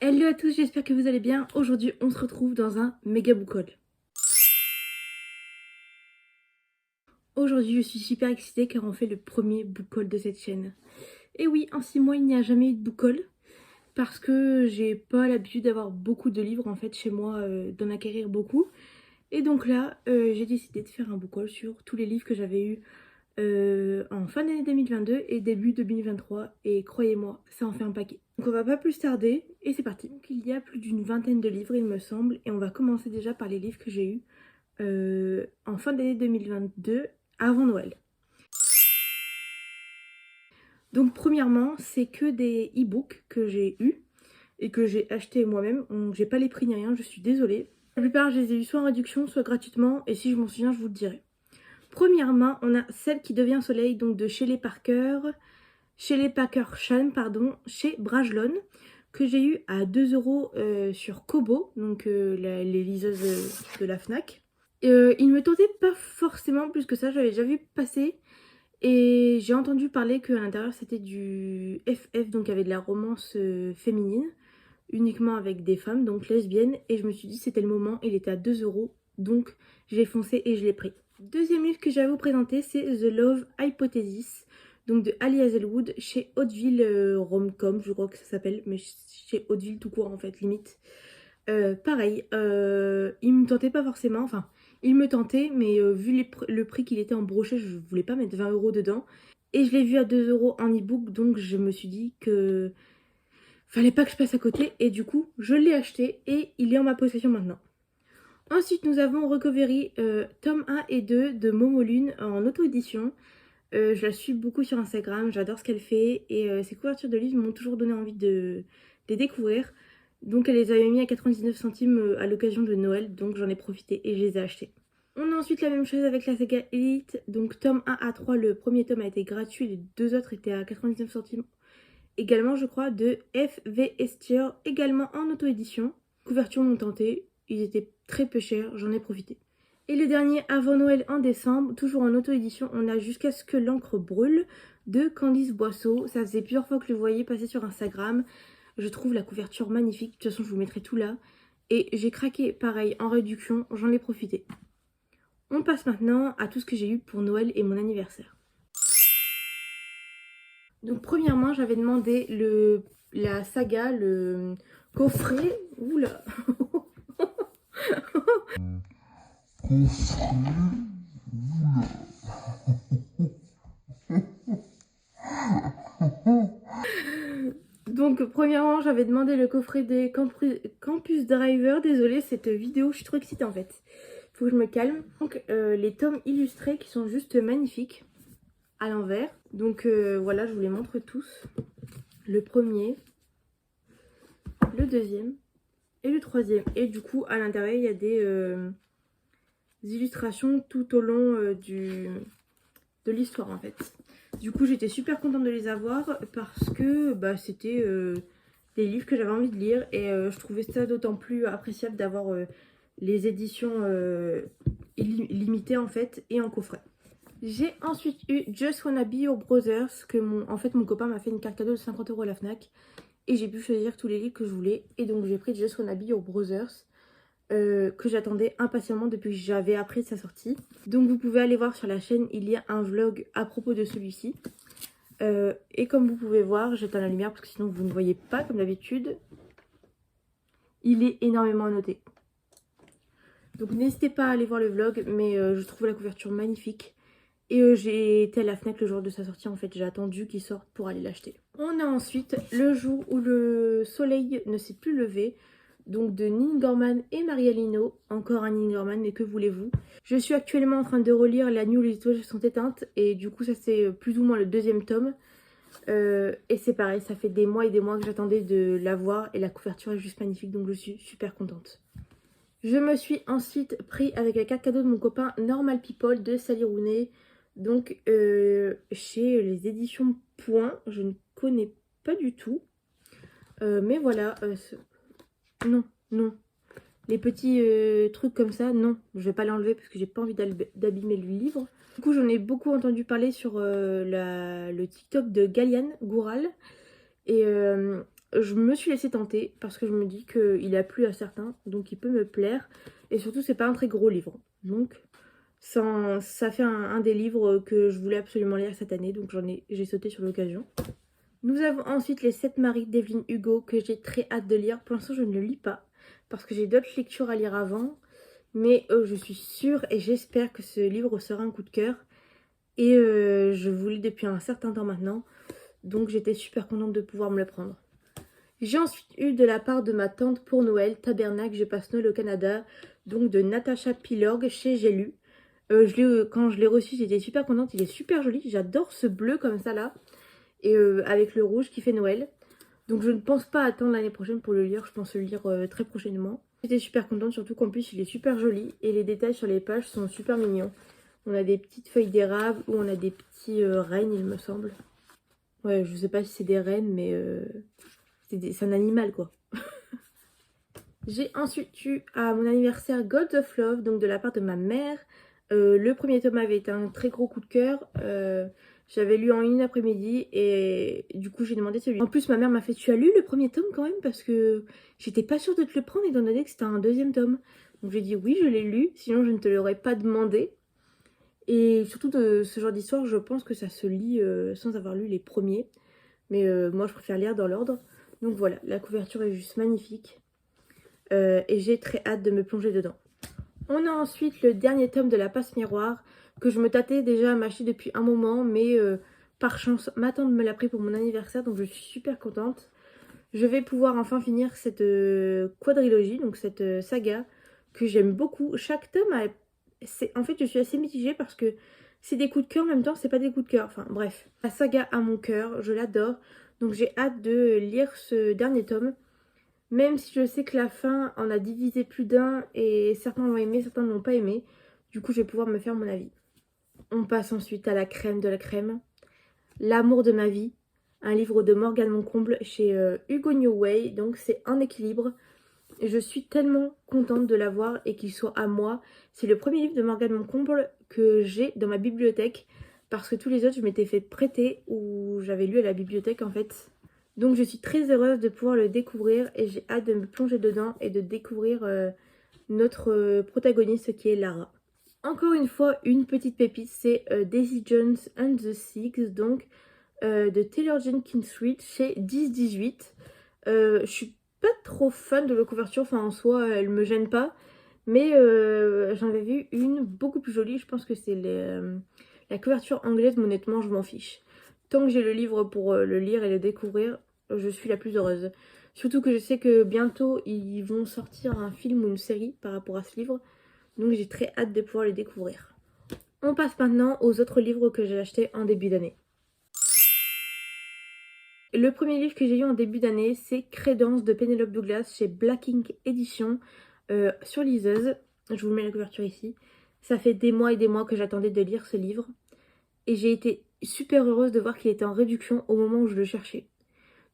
Hello à tous, j'espère que vous allez bien. Aujourd'hui, on se retrouve dans un méga book haul. Aujourd'hui, je suis super excitée car on fait le premier book haul de cette chaîne. Et oui, en 6 mois, il n'y a jamais eu de book haul parce que j'ai pas l'habitude d'avoir beaucoup de livres en fait chez moi, d'en acquérir beaucoup. Et donc là, j'ai décidé de faire un book haul sur tous les livres que j'avais eus en fin d'année 2022 et début 2023. Et croyez-moi, ça en fait un paquet. Donc on va pas plus tarder et c'est parti. Donc il y a plus d'une vingtaine de livres il me semble et on va commencer déjà par les livres que j'ai eus en fin d'année 2022 avant Noël. Donc premièrement, c'est que des e-books que j'ai eus et que j'ai acheté moi-même. Donc j'ai pas les prix ni rien, je suis désolée. La plupart, je les ai eus soit en réduction, soit gratuitement et si je m'en souviens, je vous le dirai. Premièrement, on a Celle qui devient soleil, donc de Shelley Parker Chan, pardon, chez Brajlon, que j'ai eu à 2 € sur Kobo, donc les liseuses de la Fnac. Il ne me tentait pas forcément plus que ça, j'avais déjà vu passer et j'ai entendu parler qu'à l'intérieur c'était du FF, donc avec de la romance féminine, uniquement avec des femmes, donc lesbiennes, et je me suis dit c'était le moment, il était à 2 €, donc j'ai foncé et je l'ai pris. Deuxième livre que je vais vous présenter, c'est The Love Hypothesis, donc de Ali Hazelwood chez Hauteville Romcom, je crois que ça s'appelle, mais chez Hauteville tout court en fait, limite. Pareil, il me tentait pas forcément, enfin, il me tentait, mais vu le prix qu'il était en brochet, je voulais pas mettre 20 € dedans. Et je l'ai vu à 2 € en e-book, donc je me suis dit que fallait pas que je passe à côté, et du coup, je l'ai acheté et il est en ma possession maintenant. Ensuite, nous avons Recovery, tome 1 et 2 de Momolune en auto-édition. Je la suis beaucoup sur Instagram, j'adore ce qu'elle fait et ses couvertures de livres m'ont toujours donné envie de les découvrir. Donc elle les avait mis à 99 centimes à l'occasion de Noël, donc j'en ai profité et je les ai achetés. On a ensuite la même chose avec la saga Elite, donc tome 1 à 3, le premier tome a été gratuit, les deux autres étaient à 99 centimes. Également je crois de F.V. Estier, également en auto-édition. Couverture m'ont tenté, ils étaient très peu chers, j'en ai profité. Et le dernier avant Noël en décembre, toujours en auto-édition, on a Jusqu'à ce que l'encre brûle de Candice Boisseau. Ça faisait plusieurs fois que je le voyais passer sur Instagram. Je trouve la couverture magnifique, de toute façon je vous mettrai tout là. Et j'ai craqué pareil en réduction, j'en ai profité. On passe maintenant à tout ce que j'ai eu pour Noël et mon anniversaire. Donc premièrement j'avais demandé la saga, le coffret. Oula. Donc premièrement j'avais demandé le coffret des Campus Driver. Désolée, cette vidéo, je suis trop excitée en fait. Faut que je me calme. Donc les tomes illustrés qui sont juste magnifiques à l'envers. Donc voilà, je vous les montre tous. Le premier, le deuxième et le troisième. Et du coup à l'intérieur il y a des illustrations tout au long de l'histoire en fait. Du coup j'étais super contente de les avoir parce que bah, c'était des livres que j'avais envie de lire et je trouvais ça d'autant plus appréciable d'avoir les éditions limitées en fait et en coffret. J'ai ensuite eu Just Wanna Be Your Brothers que mon copain m'a fait une carte cadeau de 50 € à la Fnac et j'ai pu choisir tous les livres que je voulais et donc j'ai pris Just Wanna Be Your Brothers. Que j'attendais impatiemment depuis que j'avais appris de sa sortie. Donc vous pouvez aller voir sur la chaîne, il y a un vlog à propos de celui-ci. Et comme vous pouvez voir, j'éteins la lumière parce que sinon vous ne voyez pas comme d'habitude. Il est énormément noté. Donc n'hésitez pas à aller voir le vlog, mais je trouve la couverture magnifique. Et j'ai été à la Fnac le jour de sa sortie, en fait j'ai attendu qu'il sorte pour aller l'acheter. On a ensuite Le jour où le soleil ne s'est plus levé, donc de Neil Gaiman et Maria Lino, encore un Neil Gaiman, mais que voulez-vous. Je suis actuellement en train de relire La nuit où les étoiles sont éteintes, et du coup ça c'est plus ou moins le deuxième tome. Et c'est pareil, ça fait des mois et des mois que j'attendais de la voir, et la couverture est juste magnifique, donc je suis super contente. Je me suis ensuite pris avec la carte cadeau de mon copain Normal People de Sally Rooney. Donc chez les éditions Point, je ne connais pas du tout. Mais voilà, non, non. Les petits trucs comme ça, non. Je vais pas l'enlever parce que j'ai pas envie d'abîmer le livre. Du coup, j'en ai beaucoup entendu parler sur le TikTok de Galiane Goural. Et je me suis laissée tenter parce que je me dis qu'il a plu à certains, donc il peut me plaire. Et surtout, c'est pas un très gros livre. Donc, ça fait un des livres que je voulais absolument lire cette année, donc j'ai sauté sur l'occasion. Nous avons ensuite Les 7 maris d'Evelyn Hugo que j'ai très hâte de lire. Pour l'instant, je ne le lis pas parce que j'ai d'autres lectures à lire avant. Mais je suis sûre et j'espère que ce livre sera un coup de cœur. Et je vous lis depuis un certain temps maintenant. Donc j'étais super contente de pouvoir me le prendre. J'ai ensuite eu de la part de ma tante pour Noël, Tabernacle, je passe Noël au Canada. Donc de Natasha Pilorg chez J'ai lu. Quand je l'ai reçu, j'étais super contente. Il est super joli. J'adore ce bleu comme ça là. Et avec le rouge qui fait Noël. Donc je ne pense pas attendre l'année prochaine pour le lire. Je pense le lire très prochainement. J'étais super contente, surtout qu'en plus il est super joli. Et les détails sur les pages sont super mignons. On a des petites feuilles d'érable ou on a des petits rennes, il me semble. Ouais, je sais pas si c'est des rennes, mais c'est un animal quoi. J'ai ensuite eu à mon anniversaire Gods of Love, donc de la part de ma mère. Le premier tome avait été un très gros coup de cœur. J'avais lu en une après-midi et du coup j'ai demandé celui. En plus ma mère m'a fait: tu as lu le premier tome quand même? Parce que j'étais pas sûre de te le prendre étant donné que c'était un deuxième tome. Donc j'ai dit oui, je l'ai lu, sinon je ne te l'aurais pas demandé. Et surtout de ce genre d'histoire, je pense que ça se lit sans avoir lu les premiers. Mais moi je préfère lire dans l'ordre. Donc voilà, la couverture est juste magnifique. Et j'ai très hâte de me plonger dedans. On a ensuite le dernier tome de La Passe Miroir que je me tâtais déjà à m'acheter depuis un moment, mais par chance ma tante me l'a pris pour mon anniversaire, donc je suis super contente. Je vais pouvoir enfin finir cette quadrilogie, donc cette saga que j'aime beaucoup. Chaque tome en fait je suis assez mitigée parce que c'est des coups de cœur, en même temps c'est pas des coups de cœur. Enfin bref, la saga a mon cœur, je l'adore, donc j'ai hâte de lire ce dernier tome. Même si je sais que la fin en a divisé plus d'un et certains l'ont aimé, certains ne l'ont pas aimé. Du coup, je vais pouvoir me faire mon avis. On passe ensuite à la crème de la crème. L'amour de ma vie. Un livre de Morgane Moncomble chez Hugo New Way. Donc c'est un équilibre. Je suis tellement contente de l'avoir et qu'il soit à moi. C'est le premier livre de Morgane Moncomble que j'ai dans ma bibliothèque. Parce que tous les autres, je m'étais fait prêter ou j'avais lu à la bibliothèque en fait. Donc je suis très heureuse de pouvoir le découvrir et j'ai hâte de me plonger dedans et de découvrir notre protagoniste qui est Lara. Encore une fois, une petite pépite, c'est Daisy Jones and the Six, donc de Taylor Jenkins Reid chez 10-18. Je suis pas trop fan de la couverture, enfin en soi elle me gêne pas, mais j'en avais vu une beaucoup plus jolie, je pense que c'est la couverture anglaise, mais honnêtement je m'en fiche. Tant que j'ai le livre pour le lire et le découvrir, je suis la plus heureuse. Surtout que je sais que bientôt ils vont sortir un film ou une série par rapport à ce livre. Donc j'ai très hâte de pouvoir le découvrir. On passe maintenant aux autres livres que j'ai achetés en début d'année. Le premier livre que j'ai eu en début d'année, c'est Crédence de Penelope Douglas chez Black Ink Edition sur liseuse. Je vous mets la couverture ici. Ça fait des mois et des mois que j'attendais de lire ce livre. Et j'ai été super heureuse de voir qu'il était en réduction au moment où je le cherchais.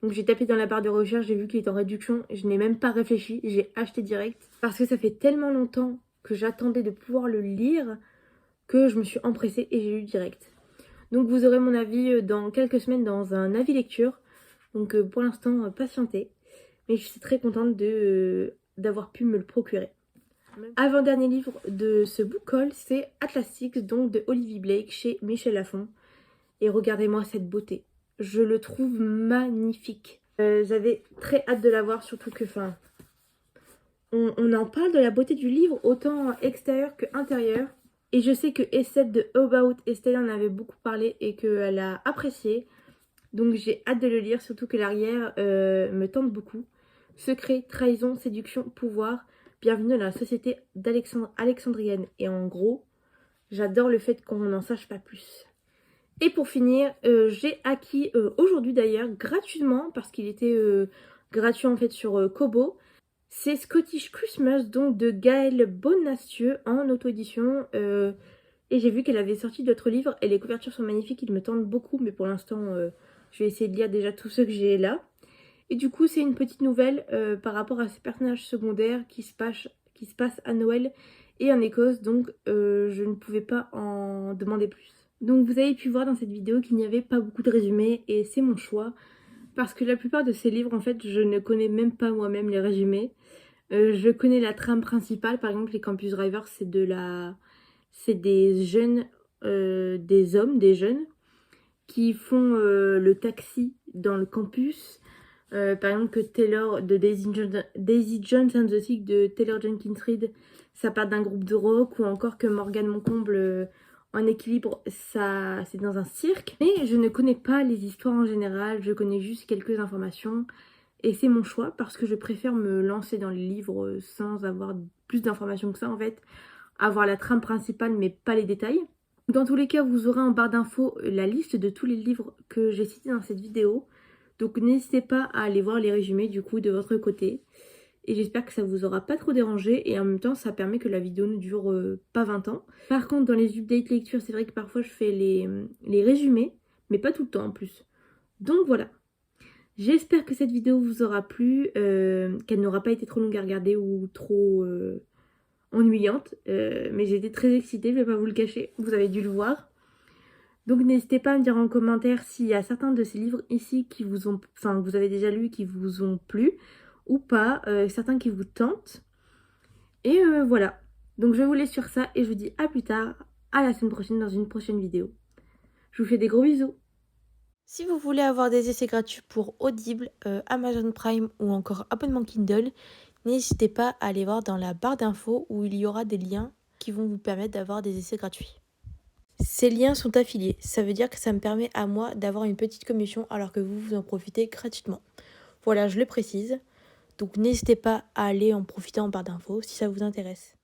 Donc j'ai tapé dans la barre de recherche, j'ai vu qu'il était en réduction. Je n'ai même pas réfléchi, j'ai acheté direct. Parce que ça fait tellement longtemps que j'attendais de pouvoir le lire que je me suis empressée et j'ai lu direct. Donc vous aurez mon avis dans quelques semaines dans un avis lecture. Donc pour l'instant, patientez. Mais je suis très contente d'avoir pu me le procurer. Avant-dernier livre de ce book haul, c'est Atlas Six, donc de Olivier Blake chez Michel Lafon. Et regardez-moi cette beauté. Je le trouve magnifique. J'avais très hâte de l'avoir, surtout que, on en parle de la beauté du livre, autant extérieur que intérieur. Et je sais que Estelle de About Estelle en avait beaucoup parlé et qu'elle a apprécié. Donc j'ai hâte de le lire, surtout que l'arrière me tente beaucoup. Secret, trahison, séduction, pouvoir. Bienvenue dans la société alexandrienne. Et en gros, j'adore le fait qu'on n'en sache pas plus. Et pour finir, j'ai acquis aujourd'hui d'ailleurs gratuitement, parce qu'il était gratuit en fait sur Kobo. C'est Scottish Christmas, donc de Gaëlle Bonacieux en auto-édition. Et j'ai vu qu'elle avait sorti d'autres livres et les couvertures sont magnifiques, ils me tentent beaucoup, mais pour l'instant je vais essayer de lire déjà tous ceux que j'ai là. Et du coup c'est une petite nouvelle par rapport à ces personnages secondaires qui se passent à Noël et en Écosse, donc je ne pouvais pas en demander plus. Donc vous avez pu voir dans cette vidéo qu'il n'y avait pas beaucoup de résumés et c'est mon choix. parce que la plupart de ces livres, en fait, je ne connais même pas moi-même les résumés. Je connais la trame principale, par exemple les Campus Drivers, c'est des jeunes, des hommes, des jeunes, qui font le taxi dans le campus. Par exemple que Taylor de Daisy Jones and the Six de Taylor Jenkins Reid, ça part d'un groupe de rock, ou encore que Morgane Moncomble en équilibre, ça c'est dans un cirque. Mais je ne connais pas les histoires en général, je connais juste quelques informations. Et c'est mon choix parce que je préfère me lancer dans les livres sans avoir plus d'informations que ça en fait. Avoir la trame principale mais pas les détails. Dans tous les cas, vous aurez en barre d'infos la liste de tous les livres que j'ai cités dans cette vidéo. Donc n'hésitez pas à aller voir les résumés du coup de votre côté. Et j'espère que ça vous aura pas trop dérangé. Et en même temps, ça permet que la vidéo ne dure pas 20 ans. Par contre, dans les updates lecture, c'est vrai que parfois je fais les résumés. Mais pas tout le temps en plus. Donc voilà. J'espère que cette vidéo vous aura plu, qu'elle n'aura pas été trop longue à regarder ou trop ennuyante. Mais j'ai été très excitée, je vais pas vous le cacher, vous avez dû le voir. Donc n'hésitez pas à me dire en commentaire s'il y a certains de ces livres ici qui vous ont, enfin que vous avez déjà lu, qui vous ont plu ou pas, certains qui vous tentent. Et voilà. Donc je vous laisse sur ça et je vous dis à plus tard, à la semaine prochaine dans une prochaine vidéo. Je vous fais des gros bisous. Si vous voulez avoir des essais gratuits pour Audible, Amazon Prime ou encore abonnement Kindle, n'hésitez pas à aller voir dans la barre d'infos où il y aura des liens qui vont vous permettre d'avoir des essais gratuits. Ces liens sont affiliés, ça veut dire que ça me permet à moi d'avoir une petite commission alors que vous en profitez gratuitement. Voilà, je le précise. Donc n'hésitez pas à aller en profiter en barre d'infos si ça vous intéresse.